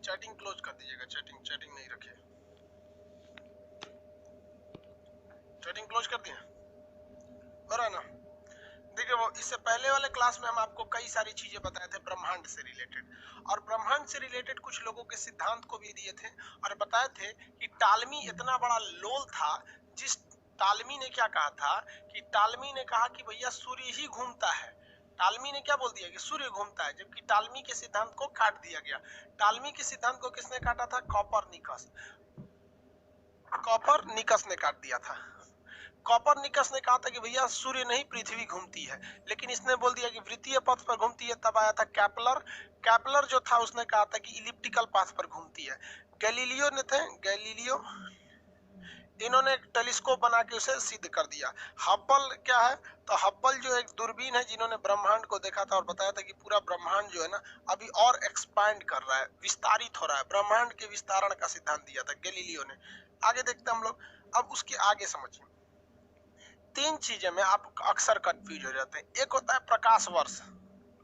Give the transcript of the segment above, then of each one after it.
Chatting close कर दीजिएगा, chatting नहीं रखिए। चैटिंग क्लोज कर दिया, हो रहा है ना? देखिए वो इससे पहले वाले क्लास में हम आपको कई सारी चीजें बताए थे ब्रह्मांड से रिलेटेड, और ब्रह्मांड से रिलेटेड कुछ लोगों के सिद्धांत को भी दिए थे और बताए थे कि टालमी इतना बड़ा लोल था, जिस टालमी ने क्या कहा था कि टालमी ने कहा कि भैया सूर्य ही घूमता है। टालमी ने क्या बोल दिया कि सूर्य घूमता है, जबकि टालमी के सिद्धांत को काट दिया गया। टालमी के सिद्धांत को किसने काटा था? कॉपरनिकस ने काट दिया था। कॉपरनिकस ने कहा था कि भैया सूर्य नहीं पृथ्वी घूमती है, लेकिन इसने बोल दिया कि वृत्तीय पथ पर घूमती है। तब आया था कैपलर जो था उसने कहा था कि इलिप्टिकल पाथ पर घूमती है। गैलीलियो इन्होंने एक टेलीस्कोप बना के उसे सिद्ध कर दिया। हब्बल क्या है? तो हब्बल जो एक दूरबीन है जिन्होंने ब्रह्मांड को देखा था और बताया था कि पूरा ब्रह्मांड जो है ना अभी और एक्सपैंड कर रहा है, विस्तारित हो रहा है। ब्रह्मांड के विस्तारण का सिद्धांत दिया था गैलीलियो ने। आगे देखते हम लोग, अब उसके आगे समझिए। तीन चीजें में आप अक्सर कंफ्यूज हो जाते हैं। एक होता है प्रकाश वर्ष,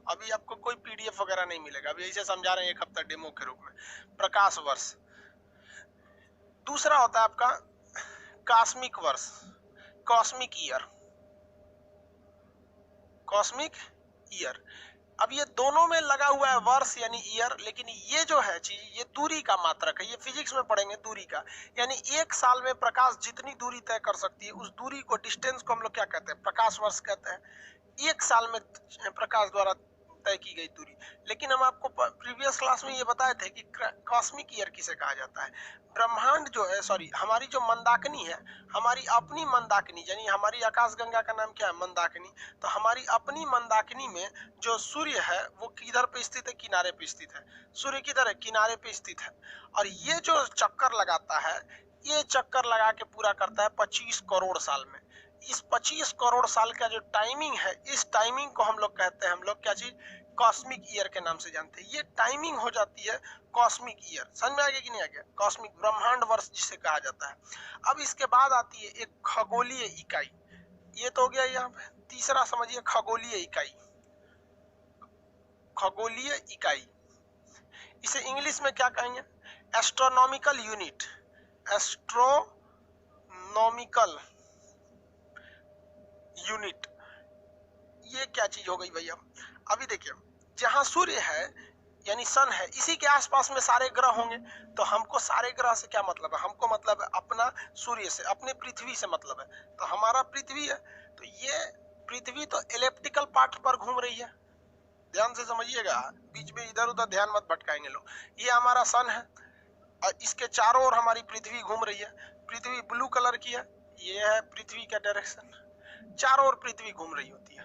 अभी आपको कोई पीडीएफ वगैरह नहीं मिलेगा, अभी ऐसे समझा रहे हैं एक हफ्ता डेमो के रूप में, प्रकाश वर्ष। दूसरा होता है आपका कॉस्मिक वर्ष, कॉस्मिक ईयर। अब ये दोनों में लगा हुआ है वर्ष यानी ईयर, लेकिन ये जो है चीज, ये दूरी का मात्रक है। ये फिजिक्स में पढ़ेंगे दूरी का, यानी एक साल में प्रकाश जितनी दूरी तय कर सकती है उस दूरी को, डिस्टेंस को हम लोग क्या कहते हैं? प्रकाश वर्ष कहते हैं। एक साल में प्रकाश द्वारा तय की गई दूरी। लेकिन हम आपको प्रीवियस क्लास में ये बताए थे कि कॉस्मिक ईयर किसे कहा जाता है। ब्रह्मांड जो है, सॉरी, हमारी जो मंदाकिनी है, हमारी अपनी मंदाकिनी, यानी हमारी आकाशगंगा का नाम क्या है? मंदाकिनी। तो हमारी अपनी मंदाकिनी में जो सूर्य है वो किधर पे स्थित है? किनारे पे स्थित है। सूर्य किधर है? किनारे पे स्थित है। और ये जो चक्कर लगाता है, ये चक्कर लगा के पूरा करता है 25 करोड़ साल में। इस 25 करोड़ साल का जो टाइमिंग है, इस टाइमिंग को हम लोग कहते हैं, हम लोग क्या चीज? कॉस्मिक ईयर के नाम से जानते हैं। ये टाइमिंग हो जाती है कॉस्मिक ईयर। समझ में आ गया कि नहीं आ गया? कॉस्मिक ब्रह्मांड वर्ष जिसे कहा जाता है। अब इसके बाद आती है एक खगोलीय इकाई। ये तो हो गया यहाँ पे। तीसरा समझिए खगोलीय इकाई। खगोलीय इकाई, इसे इंग्लिश में क्या कहेंगे? Astronomical unit. एस्ट्रोनॉमिकल यूनिट, ये क्या चीज हो गई भैया? अभी देखिए, जहां सूर्य है यानी सन है, इसी के आसपास में सारे ग्रह होंगे। तो हमको सारे ग्रह से क्या मतलब है? हमको मतलब है अपना सूर्य से, अपने पृथ्वी से मतलब है। तो हमारा पृथ्वी है, तो ये पृथ्वी तो एलिप्टिकल पाथ पर घूम रही है। ध्यान से समझिएगा, बीच में इधर उधर ध्यान मत भटकाएंगे लोग। ये हमारा सन है और इसके चारों ओर हमारी पृथ्वी घूम रही है। पृथ्वी ब्लू कलर की है, ये है पृथ्वी का डायरेक्शन। चारों ओर पृथ्वी घूम रही होती है,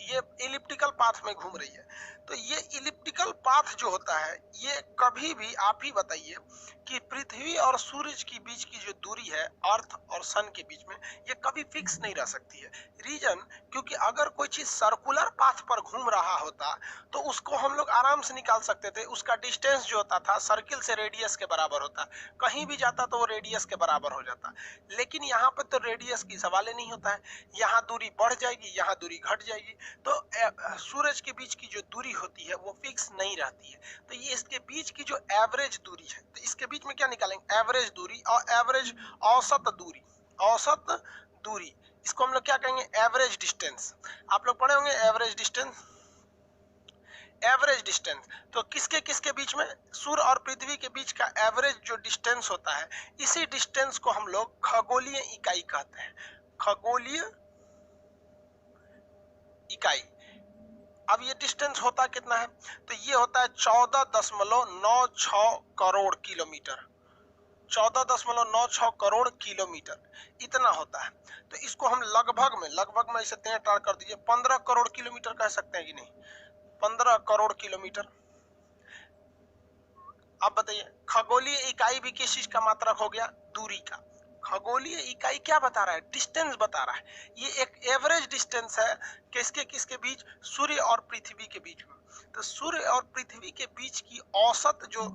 ये इलिप्टिकल पाथ में घूम रही है। तो ये इलिप्टिकल पाथ जो होता है, ये कभी भी, आप ही बताइए कि पृथ्वी और सूरज के बीच की जो दूरी है, अर्थ और सन के बीच में, ये कभी फिक्स नहीं रह सकती है। रीजन, क्योंकि अगर कोई चीज सर्कुलर पाथ पर घूम रहा होता तो उसको हम लोग आराम से निकाल सकते थे। उसका डिस्टेंस जो होता था सर्किल से रेडियस के बराबर होता, कहीं भी जाता तो वो रेडियस के बराबर हो जाता। लेकिन यहाँ पर तो रेडियस की सवाल ही नहीं होता है। यहाँ दूरी बढ़ जाएगी, यहाँ दूरी घट जाएगी। तो सूरज के बीच की जो दूरी होती है वो फिक्स नहीं रहती है। तो ये इसके बीच की जो एवरेज दूरी है, तो इसके बीच में क्या निकालेंगे? एवरेज दूरी और एवरेज औसत दूरी। औसत दूरी, इसको हम लोग क्या कहेंगे? Average distance. आप लोग पढ़े होंगे एवरेज डिस्टेंस। एवरेज डिस्टेंस तो किसके बीच में? सूर्य और पृथ्वी के बीच का एवरेज जो डिस्टेंस होता है, इसी डिस्टेंस को हम लोग खगोलीय इकाई कहते हैं। खगोलीय इकाई। अब ये डिस्टेंस होता कितना है? तो ये होता है 14.96 करोड़ किलोमीटर। 14.96 करोड़ किलोमीटर इतना होता है। तो इसको हम लगभग में इसे 3 कर दीजिए, 15 करोड़ किलोमीटर कह सकते हैं कि नहीं? 15 करोड़ किलोमीटर। अब बताइए, खगोलीय इकाई भी किस चीज का मात्रक हो गया? दूरी का। खगोलीय इकाई क्या बता रहा है? डिस्टेंस बता रहा है। ये एक एवरेज डिस्टेंस है किसके बीच? सूर्य और पृथ्वी के बीच में। तो सूर्य और पृथ्वी के बीच की औसत जो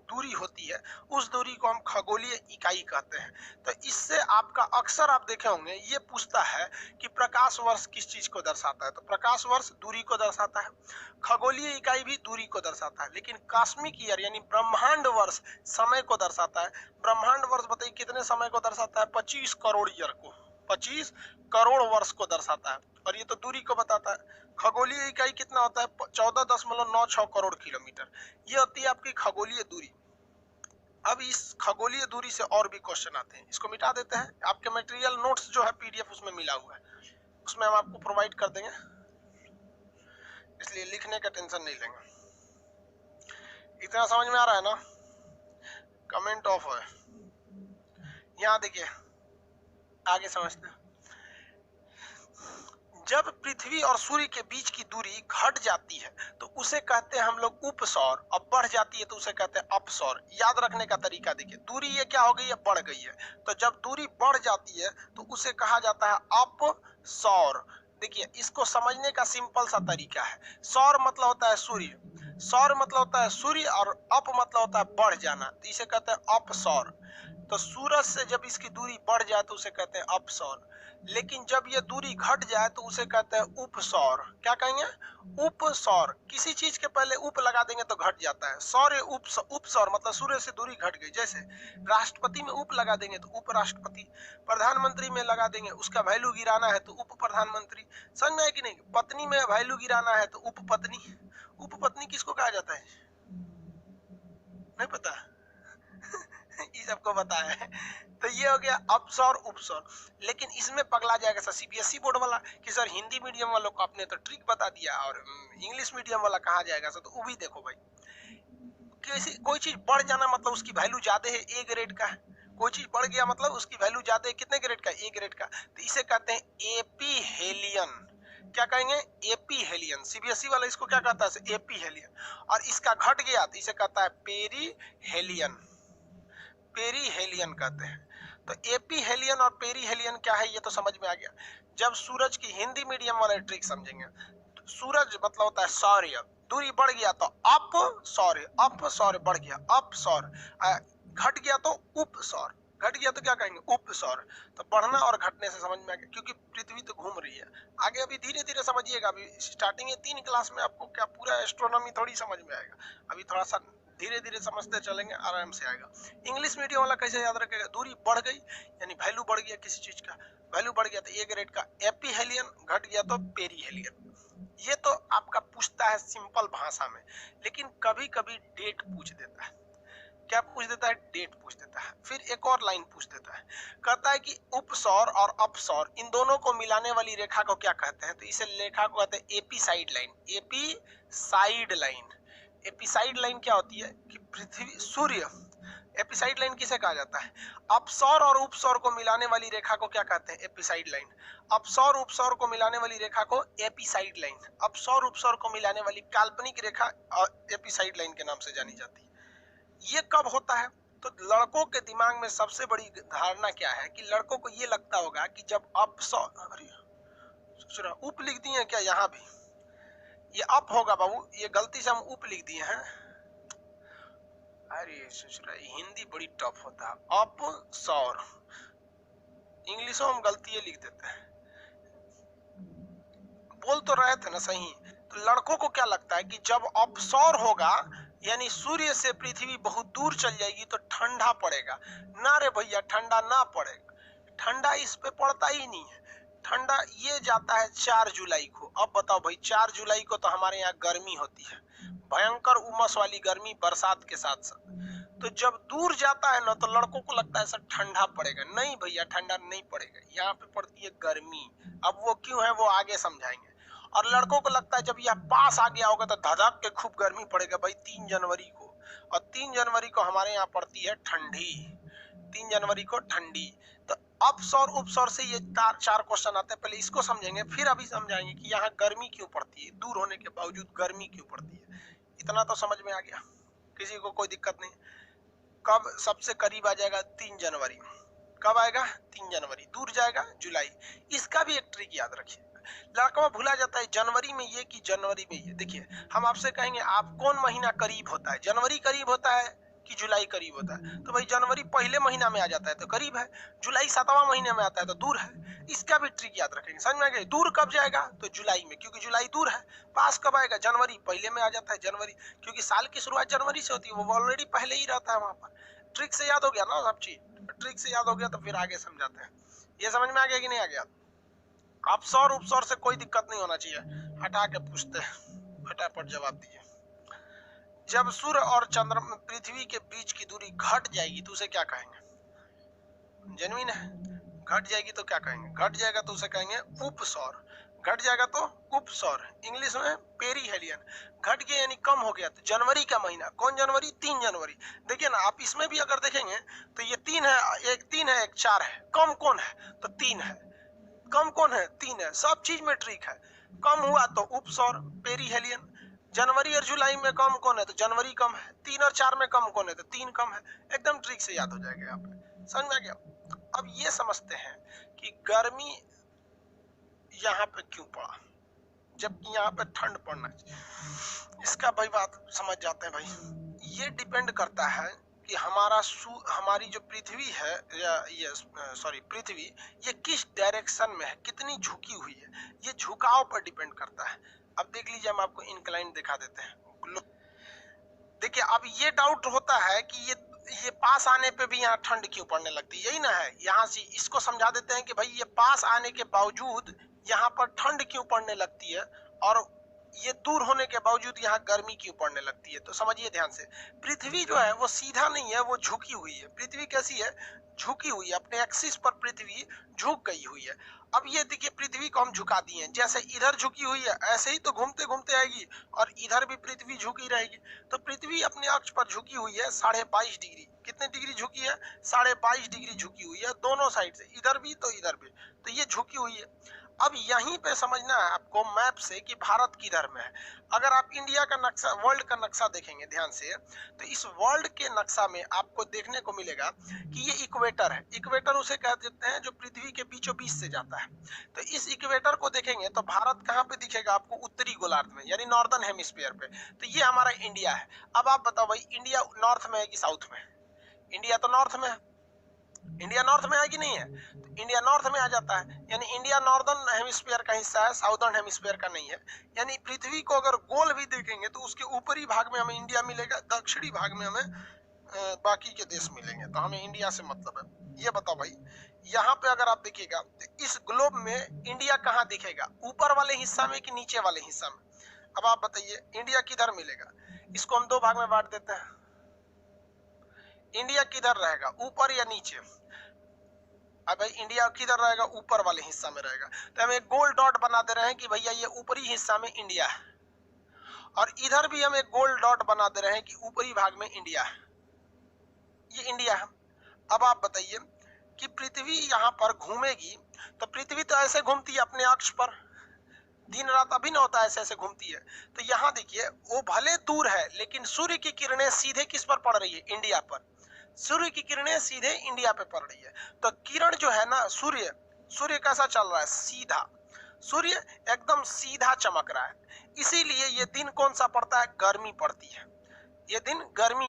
दूरी होती है उस दूरी को हम खगोलीय इकाई कहते हैं। तो इससे आपका अक्सर आप देखे होंगे ये पूछता है कि प्रकाश वर्ष किस चीज को दर्शाता है, तो प्रकाश वर्ष दूरी को दर्शाता है, खगोलीय इकाई भी दूरी को दर्शाता है, लेकिन कॉस्मिक ईयर यानी ब्रह्मांड वर्ष समय को दर्शाता है। ब्रह्मांड वर्ष बताइए कितने समय को दर्शाता है, 25 करोड़ ईयर को, 25 करोड़ वर्ष को दर्शाता है, और ये तो दूरी को बताता है। खगोलीय इकाई कितना होता है, 14.96 करोड़ किलोमीटर, ये होती है आपकी खगोलीय दूरी। अब इस खगोलीय दूरी से और भी क्वेश्चन आते हैं, इसको मिटा देते हैं। आपके मटेरियल नोट्स जो है पीडीएफ उसमें मिला हुआ है, उसमें हम आपको प्रोवाइड कर देंगे, इसलिए लिखने का टेंशन नहीं लेंगे। इतना समझ में आ रहा है ना? कमेंट ऑफ है। यहाँ देखिए आगे समझते हैं। जब पृथ्वी और सूर्य के बीच की दूरी घट जाती है तो उसे कहते हैं हम लोग उपसौर, और बढ़ जाती है तो उसे कहते हैं अपसौर। याद रखने का तरीका देखिए, दूरी ये क्या हो गई है, बढ़ गई है, तो जब दूरी बढ़ जाती है तो उसे कहा जाता है अपसौर। देखिए इसको समझने का सिंपल सा तरीका है, सौर मतलब होता है सूर्य, सौर मतलब होता है सूर्य, और अप मतलब होता है बढ़ जाना, तो इसे कहते हैं अपसौर। तो सूरज से जब इसकी दूरी बढ़ जाए तो उसे कहते हैं अपसौर, लेकिन जब ये दूरी घट जाए तो उसे कहते हैं उपसौर। क्या कहेंगे, उपसौर। किसी चीज के पहले उप लगा देंगे तो घट जाता है, सौर्य उपसौर मतलब सूर्य से दूरी घट गई। जैसे राष्ट्रपति में उप लगा देंगे तो उपराष्ट्रपति, प्रधानमंत्री में लगा देंगे उसका वैल्यू गिराना है तो उप प्रधानमंत्री। समझ में है कि नहीं? पत्नी में वैल्यू गिराना है तो उप पत्नी। उप पत्नी किसको कहा जाता है, नहीं पता? ये सबको पता है। तो ये हो गया अपसौर उपसौर। लेकिन इसमें पगला जाएगा सर सीबीएसई बोर्ड वाला कि सर हिंदी मीडियम वालों को आपने तो ट्रिक बता दिया, और इंग्लिश मीडियम वाला कहाँ जाएगा सर? तो वो भी देखो भाई, कोई चीज बढ़ जाना मतलब उसकी वैल्यू ज्यादा है, ए ग्रेड का है। कोई चीज बढ़ गया मतलब उसकी वैल्यू ज्यादा है, कितने ग्रेड का, ए ग्रेड का, तो इसे कहते हैं एपीहेलियन। क्या कहेंगे, एपीहेलियन। सीबीएसई वाला इसको क्या कहता है, एपीहेलियन। और इसका घट गया तो इसे कहता है पेरीहेलियन, पेरीहेलियन कहते हैं। तो एपीहेलियन और पेरीहेलियन क्या है ये तो समझ में आ गया। जब सूरज की हिंदी मीडियम वाले ट्रिक समझेंगे, सूरज मतलब होता है सौर्य, दूरी बढ़ गया तो अप सौर्य, अप सौर्य, बढ़ गया अप सौर, घट गया तो उप सौर, घट गया तो क्या कहेंगे, उप सौर। तो बढ़ना और घटने से समझ में आ गया, क्योंकि पृथ्वी तो घूम रही है। आगे अभी धीरे धीरे समझिएगा, अभी स्टार्टिंग 3 क्लास में आपको क्या पूरा एस्ट्रोनॉमी थोड़ी समझ में आएगा, अभी थोड़ा सा धीरे धीरे समझते चलेंगे, आराम से आएगा। इंग्लिश मीडियम वाला कैसे याद रखेगा, दूरी बढ़ गई यानी वैल्यू बढ़ गया, किसी चीज का वैल्यू बढ़ गया तो ए ग्रेड का एपीहेलियन, घट गया तो पेरीहेलियन। ये तो आपका पूछता है सिंपल भाषा में, लेकिन कभी कभी डेट पूछ देता है। क्या पूछ देता है, डेट पूछ देता है। फिर एक और लाइन पूछ देता है, कहता है कि उपसौर और अपसौर इन दोनों को मिलाने वाली रेखा को क्या कहते हैं, तो इसे रेखा को कहते हैं एपीसाइड लाइन, एपीसाइड लाइन। एपीसाइड लाइन क्या होती है कि पृथ्वी सूर्य, एपीसाइड लाइन किसे कहा जाता है, अपसौर और उपसौर को मिलाने वाली रेखा को क्या कहते हैं, एपीसाइड लाइन। अपसौर उपसौर को मिलाने वाली रेखा को एपीसाइड लाइन, अपसौर उपसौर को मिलाने वाली काल्पनिक रेखा एपीसाइड लाइन के नाम से जानी जाती है। ये कब होता है, तो लड़कों के दिमाग में सबसे बड़ी धारणा क्या है कि लड़कों को ये लगता होगा कि जब अपसौर, अरे उप लिख दिए क्या, यहाँ भी ये अप होगा बाबू, ये गलती से हम उप लिख दिए हैं। अरे हिंदी बड़ी टफ होता है, अप सौर, इंग्लिशों में गलती लिख देते हैं। बोल तो रहे थे ना सही। तो लड़कों को क्या लगता है कि जब अपसौर होगा यानी सूर्य से पृथ्वी बहुत दूर चल जाएगी तो ठंडा पड़ेगा। ना रे भैया, ठंडा ना पड़ेगा, ठंडा इस पे पड़ता ही नहीं है। ठंडा ये जाता है 4 जुलाई को। अब बताओ भाई, 4 जुलाई को तो हमारे यहाँ गर्मी होती है, भयंकर उमस वाली गर्मी बरसात के साथ साथ। तो जब दूर जाता है ना तो लड़कों को लगता है सर ठंडा पड़ेगा। नहीं भैया, ठंडा नहीं पड़ेगा, यहाँ पे पड़ती है गर्मी। अब वो क्यों है वो आगे समझाएंगे। और लड़कों को लगता है जब यह पास आ गया होगा तो धधक के खूब गर्मी पड़ेगा भाई 3 जनवरी को। और 3 जनवरी को हमारे यहाँ पड़ती है ठंडी, 3 जनवरी को ठंडी। तो अपसौर उपसौर से ये 4 क्वेश्चन आते हैं, पहले इसको समझेंगे फिर अभी समझाएंगे कि यहाँ गर्मी क्यों पड़ती है, दूर होने के बावजूद गर्मी क्यों पड़ती है। इतना तो समझ में आ गया, किसी को कोई दिक्कत नहीं। कब सबसे करीब आ जाएगा, 3 जनवरी। कब आएगा, 3 जनवरी। दूर जाएगा जुलाई। इसका भी एक ट्रिक याद रखिए, लड़का भूला जाता है जनवरी में ये कि जनवरी में ये। देखिए हम आपसे कहेंगे आप कौन महीना करीब होता है, जनवरी करीब होता है कि जुलाई करीब होता है, तो भाई जनवरी पहले महीना में आ जाता है तो करीब है, जुलाई 7वां महीने में आता है तो दूर है। इसका भी ट्रिक याद रखेंगे, समझ में आ गया। दूर कब जाएगा तो जुलाई में, क्योंकि जुलाई दूर है। पास कब आएगा, जनवरी पहले में आ जाता है, जनवरी, क्योंकि साल की शुरुआत जनवरी से होती है, वो ऑलरेडी पहले ही रहता है वहां पर। ट्रिक से याद हो गया ना सब चीज, ट्रिक से याद हो गया तो फिर आगे समझाते हैं। ये समझ में आ गया कि नहीं आ गया? अपसौर उपसौर से कोई दिक्कत नहीं होना चाहिए, हटा के पूछते हैं, फटाफट जवाब दिए। जब सूर्य और चंद्रमा पृथ्वी के बीच की दूरी घट जाएगी तो उसे क्या कहेंगे? जेन्युइन है, घट जाएगी तो क्या कहेंगे? घट जाएगा तो उसे कहेंगे उपसौर, घट जाएगा तो उपसौर, इंग्लिश में पेरीहेलियन। घट गया यानी कम हो गया, तो जनवरी का महीना, कौन जनवरी? 3 जनवरी। देखिए ना, आप इसमें भी अगर देखेंगे तो ये 3 है, एक 3 है, एक 4 है, कम कौन है तो 3 है, कम कौन है 3 है। सब चीज में ट्रिक है, कम हुआ तो उपसौर पेरीहेलियन। जनवरी और जुलाई में कम कौन है तो जनवरी कम है, 3 और 4 में कम कौन है तो 3 कम है। एकदम ट्रिक से याद हो जाएगा यहाँ पे, समझ में आ गया? अब ये समझते हैं कि गर्मी यहाँ पे क्यों पड़ा जबकि यहाँ पे ठंड पड़ना चाहिए। इसका भाई बात समझ जाते हैं भाई। ये डिपेंड करता है कि हमारी जो पृथ्वी है, या ये सॉरी पृथ्वी, ये किस डायरेक्शन में है, कितनी झुकी हुई है, ये झुकाव पर डिपेंड करता है। अब देख लीजिए, हम आपको इंक्लाइन दिखा देते हैं। देखिए, अब ये डाउट होता है कि ये पास आने पे भी यहाँ ठंड क्यों पड़ने लगती है, यही ना है। यहाँ से इसको समझा देते हैं कि भाई ये पास आने के बावजूद यहाँ पर ठंड क्यों पड़ने लगती है, और ये दूर होने के बावजूद यहाँ गर्मी क्यों पड़ने लगती है। तो समझिए ध्यान से, पृथ्वी जो है वो सीधा नहीं है, वो झुकी हुई है। पृथ्वी कैसी है? झुकी हुई है, अपने एक्सिस पर पृथ्वी झुक गई हुई है। अब ये देखिए, पृथ्वी को हम झुका दिए हैं, जैसे इधर झुकी हुई है ऐसे ही तो घूमते घूमते आएगी और इधर भी पृथ्वी झुकी रहेगी। तो पृथ्वी अपने अक्ष पर झुकी हुई है 22.5 डिग्री। कितने डिग्री झुकी है? 22.5 डिग्री झुकी हुई है, दोनों साइड से, इधर भी तो इधर भी। तो ये झुकी हुई है। अब यहीं पे समझना है आपको मैप से कि भारत किधर में है। अगर आप इंडिया का नक्शा, वर्ल्ड का नक्शा देखेंगे ध्यान से, तो इस वर्ल्ड के नक्शा में आपको देखने को मिलेगा कि ये इक्वेटर है। इक्वेटर उसे कह देते हैं जो पृथ्वी के बीचों बीच से जाता है। तो इस इक्वेटर को देखेंगे तो भारत कहाँ पे दिखेगा आपको? उत्तरी गोलार्ध में, यानी नॉर्दर्न हेमिस्फीयर पे। तो ये हमारा इंडिया है। अब आप बताओ भाई, इंडिया नॉर्थ में है कि साउथ में? इंडिया तो नॉर्थ में है। इंडिया नॉर्थ में है कि नहीं है? तो इंडिया नॉर्थ में आ जाता है, यानी इंडिया नॉर्दर्न हेमिस्फीयर का हिस्सा है, साउदर्न हेमिस्फीयर का नहीं है। यानी पृथ्वी को अगर गोल भी देखेंगे तो उसके ऊपरी भाग में हमें इंडिया मिलेगा, दक्षिणी भाग में हमें बाकी के देश मिलेंगे। तो हमें इंडिया से मतलब है। ये बताओ भाई, यहाँ पे अगर आप देखिएगा तो इस ग्लोब में इंडिया कहाँ दिखेगा? ऊपर वाले हिस्सा में कि नीचे वाले हिस्सा में? अब आप बताइए, इंडिया किधर मिलेगा? इसको हम 2 भाग में बांट देते हैं। इंडिया किधर रहेगा, ऊपर या नीचे? अब भाई इंडिया किधर रहेगा? ऊपर वाले हिस्सा में रहेगा। तो हम एक गोल डॉट बना दे रहे हैं कि भैया ये ऊपरी हिस्सा में इंडिया है, और इधर भी हम एक गोल डॉट बना दे रहे हैं कि ऊपरी भाग में इंडिया है। ये इंडिया है। अब आप बताइए कि पृथ्वी यहाँ पर घूमेगी, तो पृथ्वी तो ऐसे घूमती है अपने अक्ष पर, दिन रात अभिन्न होता है, ऐसे ऐसे घूमती है। तो यहाँ देखिए, वो भले दूर है लेकिन सूर्य की किरणें सीधे किस पर पड़ रही है? इंडिया पर। सूर्य की किरणें सीधे इंडिया पे पड़ रही है। तो किरण जो है ना, सूर्य कैसा चल रहा है? सीधा। सूर्य एकदम सीधा चमक रहा है, इसीलिए ये दिन कौन सा पड़ता है? गर्मी पड़ती है। ये दिन गर्मी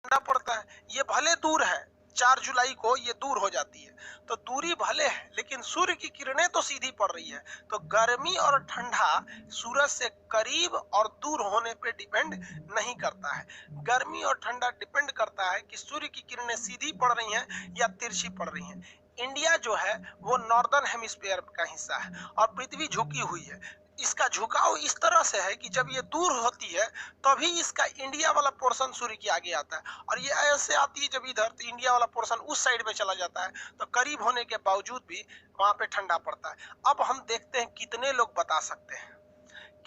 पड़ता है। ये भले दूर है, 4 जुलाई को ये दूर हो जाती है, तो दूरी भले है लेकिन सूर्य की किरणें तो सीधी पड़ रही है। तो गर्मी और ठंडा सूरज से करीब और दूर होने पे डिपेंड नहीं करता है। गर्मी और ठंडा डिपेंड करता है कि सूर्य की किरणें सीधी पड़ रही हैं या तिरछी पड़ रही हैं। इंडिया जो है वो नॉर्दर्न हेमिस्फीयर का हिस्सा है और पृथ्वी झुकी हुई है। इसका झुकाव इस तरह से है कि जब ये दूर होती है तभी इसका इंडिया वाला पोर्शन सूर्य के आगे आता है, और ये ऐसे आती है जब इधर, तो इंडिया वाला पोर्शन उस साइड में चला जाता है। तो करीब होने के बावजूद भी वहां पे ठंडा पड़ता है। अब हम देखते हैं कितने लोग बता सकते हैं,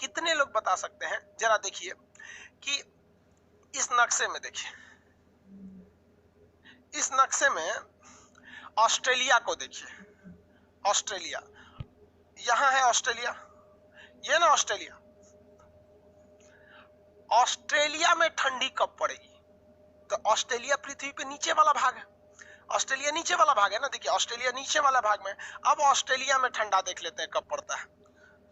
कितने लोग बता सकते हैं। जरा देखिए कि इस नक्शे में, देखिए इस नक्शे में ऑस्ट्रेलिया को देखिए। ऑस्ट्रेलिया, यहां है ऑस्ट्रेलिया, ये ना ऑस्ट्रेलिया। ऑस्ट्रेलिया में ठंडी कब पड़ेगी? तो ऑस्ट्रेलिया पृथ्वी पे नीचे वाला भाग है, ऑस्ट्रेलिया नीचे वाला भाग है ना। देखिए ऑस्ट्रेलिया नीचे वाला भाग में। अब ऑस्ट्रेलिया में ठंडा देख लेते हैं कब पड़ता है।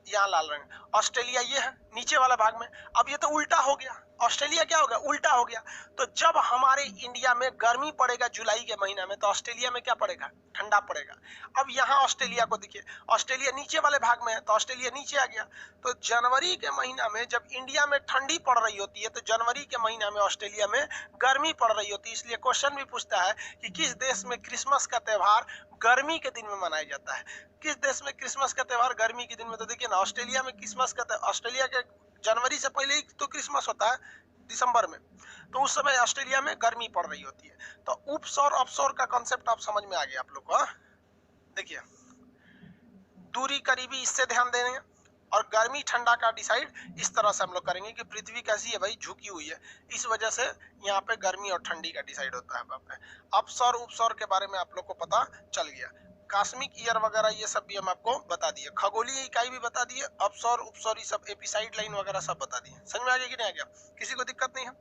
यहाँ लाल रंग, ऑस्ट्रेलिया ये है नीचे वाला भाग में। अब ये तो उल्टा हो गया, ऑस्ट्रेलिया क्या हो गया, उल्टा हो गया। तो जब हमारे इंडिया में गर्मी पड़ेगा जुलाई के महीना में, तो ऑस्ट्रेलिया में क्या पड़ेगा, ठंडा पड़ेगा। अब यहाँ ऑस्ट्रेलिया को देखिए, ऑस्ट्रेलिया नीचे वाले भाग में है तो ऑस्ट्रेलिया नीचे आ गया। तो जनवरी के महीना में जब इंडिया में ठंडी पड़ रही होती है, तो जनवरी के महीना में ऑस्ट्रेलिया में गर्मी पड़ रही होती है। इसलिए क्वेश्चन भी पूछता है कि किस देश में क्रिसमस का त्योहार गर्मी के दिन में मनाया जाता है। किस देश में क्रिसमस का त्योहार गर्मी के दिन में, तो देखिए ना, ऑस्ट्रेलिया में क्रिसमस का, ऑस्ट्रेलिया के जनवरी से पहले ही तो क्रिसमस होता है, दिसंबर में। तो उस समय ऑस्ट्रेलिया में गर्मी पड़ रही होती है। तो उपसौर अपसौर का कॉन्सेप्ट आप समझ में आ गया आप लोग को। देखिए, दूरी करीबी, इससे ध्यान देंगे, और गर्मी ठंडा का डिसाइड इस तरह से हम लोग करेंगे कि पृथ्वी कैसी है भाई, झुकी हुई है, इस वजह से यहाँ पे गर्मी और ठंडी का डिसाइड होता है। अपसौर उपसौर के बारे में आप लोग को पता चल गया। कॉस्मिक ईयर वगैरह ये सब भी हम आपको बता दिए, खगोलीय इकाई भी बता दिए, अपसौर उपसौर ये सब, एपिसाइड लाइन वगैरह सब बता दिए। समझ में आ गया कि नहीं आ गया, किसी को दिक्कत नहीं है?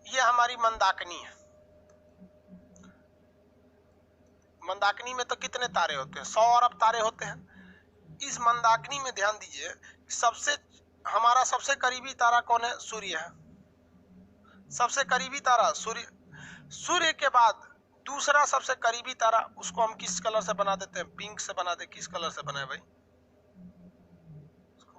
ये हमारी मंदाकिनी है। मंदाकिनी में तो कितने तारे होते हैं, 100 अरब तारे होते हैं। इस मंदाकिनी में ध्यान दीजिए, हमारा सबसे करीबी तारा कौन है, सूर्य है। सबसे करीबी तारा सूर्य। सूर्य के बाद दूसरा सबसे करीबी तारा, उसको हम किस कलर से बना देते हैं, पिंक से बना दे। किस कलर से बनाए भाई,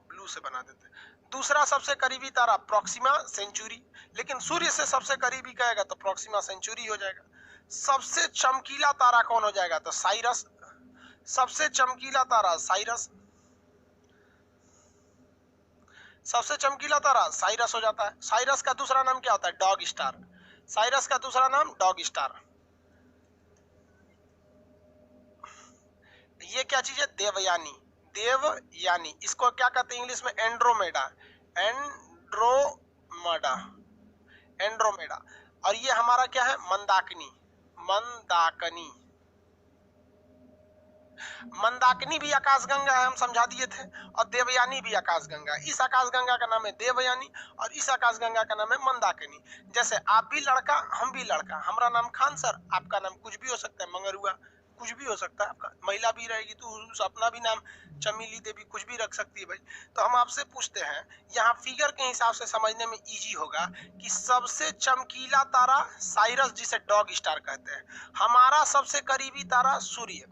ब्लू से बना देते हैं। दूसरा सबसे करीबी तारा प्रोक्सिमा सेंचुरी, लेकिन सूर्य से सबसे करीबी कहेगा तो प्रोक्सिमा सेंचुरी हो जाएगा। सबसे चमकीला तारा कौन हो जाएगा, तो साइरस। सबसे चमकीला तारा साइरस, सबसे चमकीला तारा साइरस हो जाता है। साइरस का दूसरा नाम क्या होता है, डॉग स्टार। साइरस का दूसरा नाम डॉग स्टार। ये क्या चीज है, देवयानी। देवयानी, इसको क्या कहते हैं इंग्लिश में, एंड्रोमेडा। Andromeda, Andromeda. और ये हमारा क्या है, मंदाकिनी। मंदाकिनी, मंदाकिनी भी आकाशगंगा है, हम समझा दिए थे। और देवयानी भी आकाशगंगा। इस आकाशगंगा का नाम है देवयानी, और इस आकाशगंगा का नाम है मंदाकिनी। जैसे आप भी लड़का, हम भी लड़का, हमारा नाम खान सर, आपका नाम कुछ भी हो सकता है, मंगरुआ, कुछ भी हो सकता है आपका। महिला भी रहेगी तो अपना भी नाम चमेली देवी, कुछ भी रख सकती है भाई। तो हम आपसे पूछते हैं, यहाँ फिगर के हिसाब से समझने में इजी होगा कि सबसे चमकीला तारा साइरस, जिसे डॉग स्टार कहते हैं। हमारा सबसे करीबी तारा सूर्य,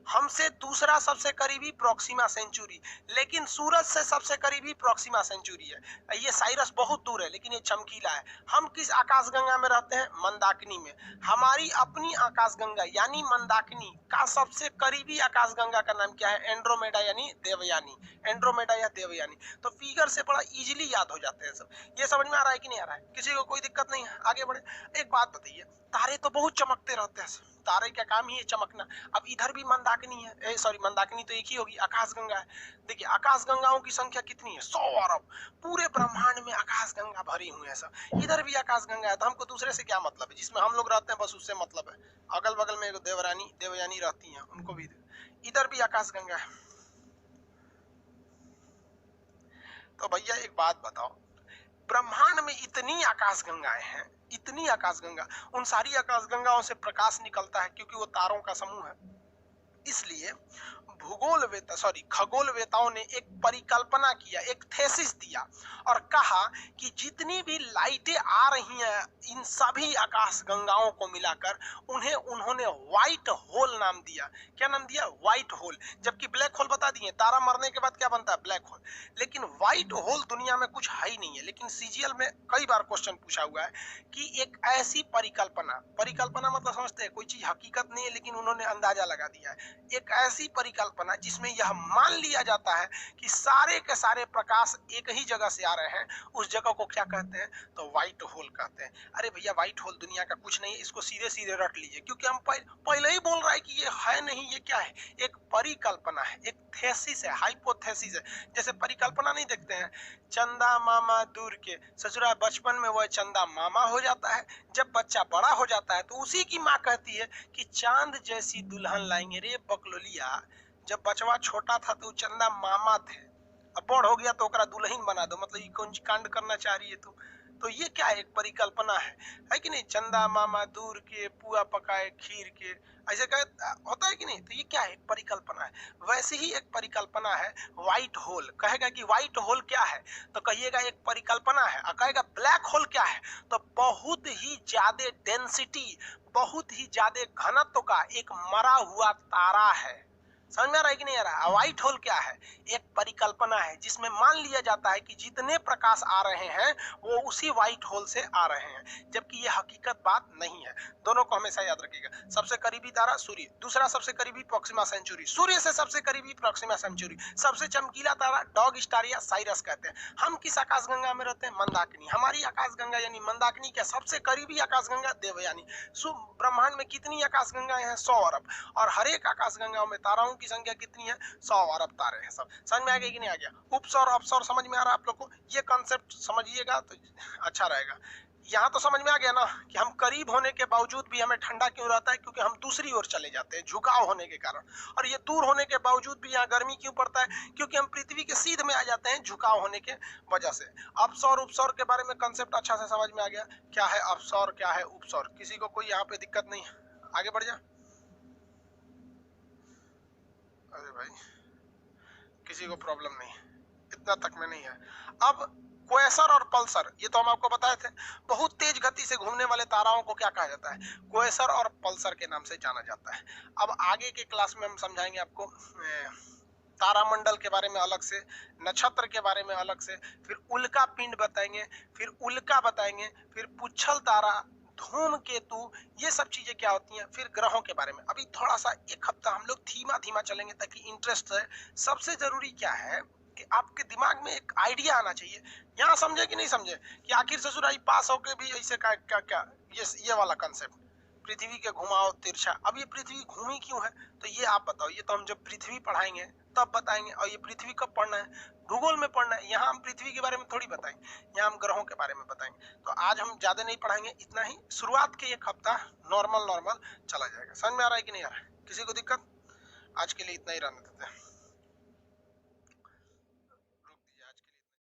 हमसे दूसरा सबसे करीबी प्रोक्सिमा सेंचुरी, लेकिन सूरज से सबसे करीबी प्रोक्सिमा सेंचुरी है। ये साइरस बहुत दूर है, लेकिन ये चमकीला है। हम किस आकाशगंगा में रहते हैं, मंदाकिनी में। हमारी अपनी आकाशगंगा यानी मंदाकिनी का सबसे करीबी आकाशगंगा का नाम क्या है, एंड्रोमेडा यानी देवयानी। एंड्रोमेडा या देवयानी। तो फिगर से बड़ा इजीली याद हो जाते हैं सब। ये समझ में आ रहा है कि नहीं आ रहा है, किसी को कोई दिक्कत नहीं है, आगे बढ़े। एक बात बताइए, तारे तो बहुत चमकते रहते हैं, तारे का काम ही है चमकना। अब इधर भी मंदाकिनी है, सॉरी मंदाकिनी तो एक ही होगी, आकाशगंगा है। देखिए आकाशगंगाओं की संख्या कितनी है, 100 अरब। पूरे ब्रह्मांड में आकाशगंगा भरी हुई है सब। इधर भी आकाशगंगा है, तो हमको दूसरे से क्या मतलब है, जिसमें हम लोग रहते हैं बस उससे मतलब है। अगल बगल में देवयानी रहती हैं, उनको भी। इधर भी आकाशगंगा है। तो भैया एक बात बताओ, ब्रह्मांड में इतनी आकाशगंगाएं हैं, इतनी आकाशगंगा, उन सारी आकाशगंगाओं से प्रकाश निकलता है क्योंकि वो तारों का समूह है। इसलिए खगोलवेताओं ने एक परिकल्पना किया, एक थेसिस दिया और कहा कि जितनी भी लाइटें आ रही हैं इन सभी आकाशगंगाओं को मिलाकर उन्होंने व्हाइट होल नाम दिया। क्या नाम दिया, व्हाइट होल। जबकि ब्लैक होल बता दिए, तारा मरने के बाद क्या बनता है, ब्लैक होल। लेकिन व्हाइट होल दुनिया में कुछ है ही नहीं है। लेकिन सीजीएल में कई बार क्वेश्चन पूछा हुआ है कि एक ऐसी परिकल्पना मतलब समझते हैं, कोई चीज हकीकत नहीं है लेकिन उन्होंने अंदाजा लगा दिया है। एक ऐसी परिकल्पना जिसमें यह मान लिया जाता है कि सारे के सारे प्रकाश एक ही जगह से आ रहे हैं, उस जगह को क्या कहते हैं, तो व्हाइट होल कहते हैं। अरे भैया व्हाइट होल दुनिया का कुछ नहीं है, इसको सीधे सीधे रट लीजिए, क्योंकि हम पहले ही बोल रहा है कि ये है नहीं, ये क्या है, एक परिकल्पना है, एक थेसिस है, हाइपोथेसिस है। जैसे परिकल्पना नहीं देखते हैं, चंदा मामा दूर के ससुरा, बचपन में वह चंदा मामा हो जाता है, जब बच्चा बड़ा हो जाता है तो उसी की माँ कहती है कि चांद जैसी दुल्हन लाएंगे रे बकलोलिया। जब बचवा छोटा था तो चंदा मामा थे, अब बड़ हो गया तो ओकरा दुल्हन बना दो, मतलब कौन कांड करना चाह रही है तू। तो ये क्या है, एक परिकल्पना है कि नहीं। चंदा मामा दूर के, पुआ पकाए खीर के, ऐसे कहे होता है कि नहीं। तो ये क्या है, एक परिकल्पना है। वैसे ही एक परिकल्पना है व्हाइट होल। कहेगा कि व्हाइट होल क्या है, तो कहिएगा एक परिकल्पना है। और कहेगा ब्लैक होल क्या है, तो बहुत ही ज्यादा डेंसिटी, बहुत ही ज्यादा घनत्व का एक मरा हुआ तारा है। समझ में आ रहा है कि नहीं आ रहा। व्हाइट होल क्या है, एक परिकल्पना है जिसमें मान लिया जाता है कि जितने प्रकाश आ रहे हैं वो उसी व्हाइट होल से आ रहे हैं, जबकि ये हकीकत बात नहीं है। दोनों को हमेशा याद रखिएगा। सबसे करीबी तारा सूर्य, दूसरा सबसे करीबी प्रोक्सिमा सेंचुरी, सूर्य से सबसे करीबी प्रोक्सिमा सेंचुरी, सबसे चमकीला तारा डॉग स्टार या साइरस कहते हैं। हम किस आकाशगंगा में रहते हैं, मंदाकिनी। हमारी आकाशगंगा यानी मंदाकिनी के सबसे करीबी आकाशगंगा देवयानी। ब्रह्मांड में कितनी आकाशगंगाएं हैं, 100 अरब। और हर एक आकाशगंगा में ताराओं की संख्या कितनी है, 100 अरब तारे हैं। सब समझ में आ गया कि नहीं आ गया। उपसौर अपसौर समझ में आ रहा है आप लोग को, ये कॉन्सेप्ट समझिएगा तो अच्छा रहेगा। यहाँ तो समझ में आ गया ना कि हम करीब होने के बावजूद भी हमें ठंडा क्यों रहता है, क्योंकि हम दूसरी ओर चले जाते हैं झुकाव होने के कारण। और ये दूर होने के बावजूद भी यहाँ गर्मी क्यों पड़ता है, क्योंकि हम पृथ्वी के सीध में आ जाते हैं झुकाव होने के वजह से। अपसौर उपसौर के बारे में कंसेप्ट अच्छा से समझ में आ गया। क्या है अपसौर, क्या है उपसौर, किसी को कोई यहाँ पे दिक्कत नहीं है, आगे बढ़ जा। अरे भाई किसी को प्रॉब्लम नहीं, इतना तक में नहीं है। अब क्वेसर और पल्सर, ये तो हम आपको बताए थे। बहुत तेज गति से घूमने वाले ताराओं को क्या कहा जाता है, क्वेसर और पल्सर के नाम से जाना जाता है। अब आगे के क्लास में हम समझाएंगे आपको तारामंडल के बारे में अलग से, नक्षत्र के बारे में अलग से, फिर उल्का पिंड बताएंगे, फिर उल्का बताएंगे, फिर पुच्छल तारा, धूमकेतु, ये सब चीजें क्या होती हैं, फिर ग्रहों के बारे में। अभी थोड़ा सा एक हफ्ता हम लोग धीमा धीमा चलेंगे ताकि इंटरेस्ट है। सबसे जरूरी क्या है कि आपके दिमाग में एक आइडिया आना चाहिए। यहाँ समझे कि नहीं समझे कि आखिर ससुराई पास होके भी ऐसे क्या क्या क्या, ये वाला कंसेप्ट, पृथ्वी के घुमाओ तिरछा। अब ये पृथ्वी घूमी क्यों है, तो ये आप बताओ। ये तो हम जब पृथ्वी पढ़ाएंगे तब बताएंगे। और ये पृथ्वी कब पढ़ना है, भूगोल में पढ़ना है। यहाँ हम पृथ्वी के बारे में थोड़ी बताएंगे, यहाँ हम ग्रहों के बारे में बताएंगे। तो आज हम ज्यादा नहीं पढ़ाएंगे, इतना ही। शुरुआत के एक हफ्ता नॉर्मल चला जाएगा। समझ में आ रहा है कि नहीं आ रहा है, किसी को दिक्कत। आज के लिए इतना ही रहने देते हैं।